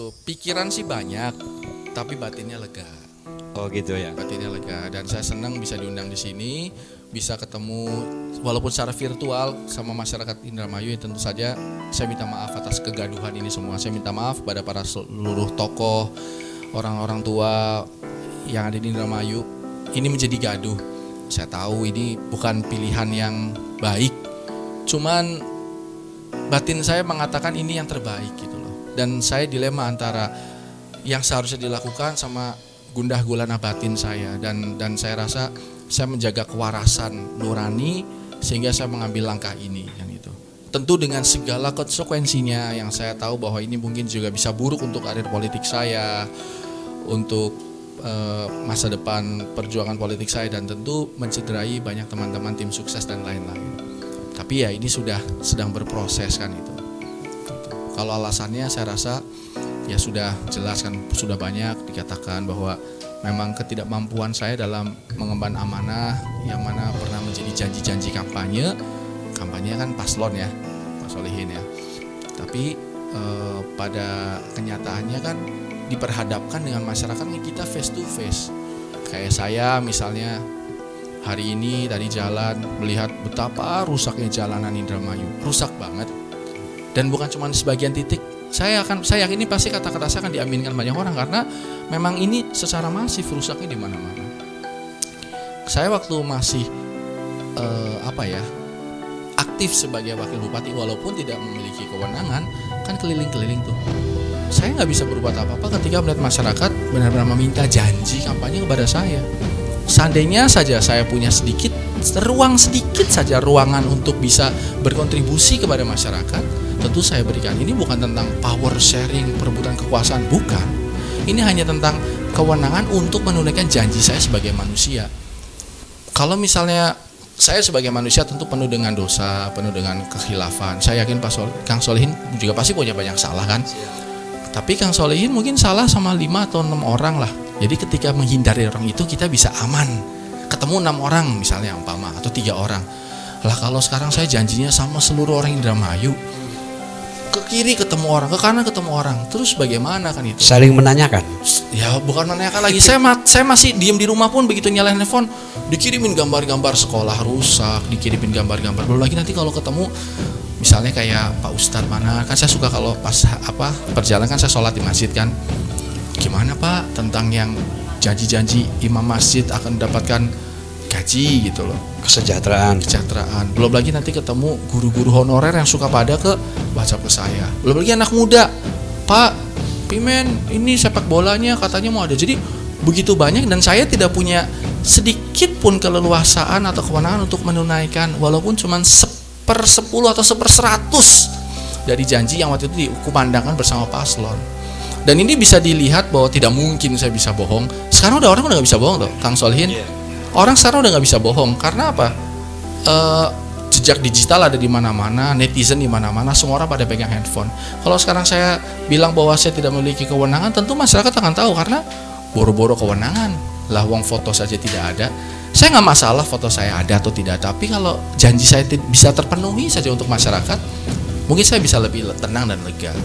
gitu, pikiran sih banyak, tapi batinnya lega. Oh gitu ya. Batinnya lega, dan saya senang bisa diundang di sini, bisa ketemu walaupun secara virtual sama masyarakat Indramayu. Tentu saja saya minta maaf atas kegaduhan ini semua. Saya minta maaf kepada para seluruh tokoh, orang-orang tua yang ada di Indramayu. Ini menjadi gaduh. Saya tahu ini bukan pilihan yang baik, cuman batin saya mengatakan ini yang terbaik gitu loh. Dan saya dilema antara yang seharusnya dilakukan sama gundah gulana batin saya, dan saya rasa saya menjaga kewarasan nurani sehingga saya mengambil langkah ini kan itu. Tentu dengan segala konsekuensinya yang saya tahu bahwa ini mungkin juga bisa buruk untuk karir politik saya, untuk masa depan perjuangan politik saya, dan tentu mencederai banyak teman-teman tim sukses dan lain-lain. Tapi ya ini sudah sedang berproses kan itu. Kalau alasannya saya rasa ya sudah jelas kan, sudah banyak dikatakan bahwa memang ketidakmampuan saya dalam mengemban amanah yang mana pernah menjadi janji-janji kampanye kan paslon ya, Pak Solihin ya. Tapi pada kenyataannya kan diperhadapkan dengan masyarakat kita face to face. Kayak saya misalnya hari ini tadi jalan melihat betapa rusaknya jalanan Indramayu, rusak banget. Dan bukan cuma sebagian titik. Saya yakin ini pasti kata-kata saya akan diaminkan banyak orang karena memang ini secara masif rusaknya di mana-mana. Saya waktu masih aktif sebagai wakil bupati walaupun tidak memiliki kewenangan kan keliling-keliling tuh. Saya nggak bisa berbuat apa-apa ketika melihat masyarakat benar-benar meminta janji kampanye kepada saya. Seandainya saja saya punya ruangan untuk bisa berkontribusi kepada masyarakat, tentu saya berikan. Ini bukan tentang power sharing, perebutan kekuasaan, bukan. Ini hanya tentang kewenangan untuk menunaikan janji saya sebagai manusia. Kalau misalnya saya sebagai manusia tentu penuh dengan dosa, penuh dengan kekhilafan. Saya yakin Kang Solihin juga pasti punya banyak salah kan. Tapi Kang Solihin mungkin salah sama 5 atau 6 orang lah. Jadi ketika menghindari orang itu kita bisa aman. Ketemu 6 orang misalnya umpama atau 3 orang. Lah kalau sekarang saya janjinya sama seluruh orang Indramayu, ke kiri ketemu orang, ke kanan ketemu orang, terus bagaimana kan itu? Saling menanyakan. Ya bukan menanyakan lagi. Saya masih diem di rumah pun begitu nyalain handphone, dikirimin gambar-gambar sekolah rusak, dikirimin gambar-gambar. Belum lagi nanti kalau ketemu misalnya kayak Pak Ustadz mana, kan saya suka kalau pas perjalanan kan saya sholat di masjid kan. Gimana Pak tentang yang janji-janji imam masjid akan mendapatkan gaji gitu loh, kesejahteraan. Belum lagi nanti ketemu guru-guru honorer yang suka pada ke WhatsApp ke saya. Belum lagi anak muda, Pak Pimen ini sepak bolanya katanya mau ada. Jadi begitu banyak dan saya tidak punya sedikit pun keleluasaan atau kewenangan untuk menunaikan walaupun cuma 1/10 atau 1/100 dari janji yang waktu itu dikumandangkan bersama paslon. Dan ini bisa dilihat bahwa tidak mungkin saya bisa bohong. Sekarang orang udah nggak bisa bohong tuh, Kang Solihin. Orang sekarang udah nggak bisa bohong karena apa? Jejak digital ada di mana-mana, netizen di mana-mana, semua orang pada pegang handphone. Kalau sekarang saya bilang bahwa saya tidak memiliki kewenangan, tentu masyarakat akan tahu karena boro-boro kewenangan. Lah uang foto saja tidak ada. Saya nggak masalah foto saya ada atau tidak, tapi kalau janji saya bisa terpenuhi saja untuk masyarakat, mungkin saya bisa lebih tenang dan lega.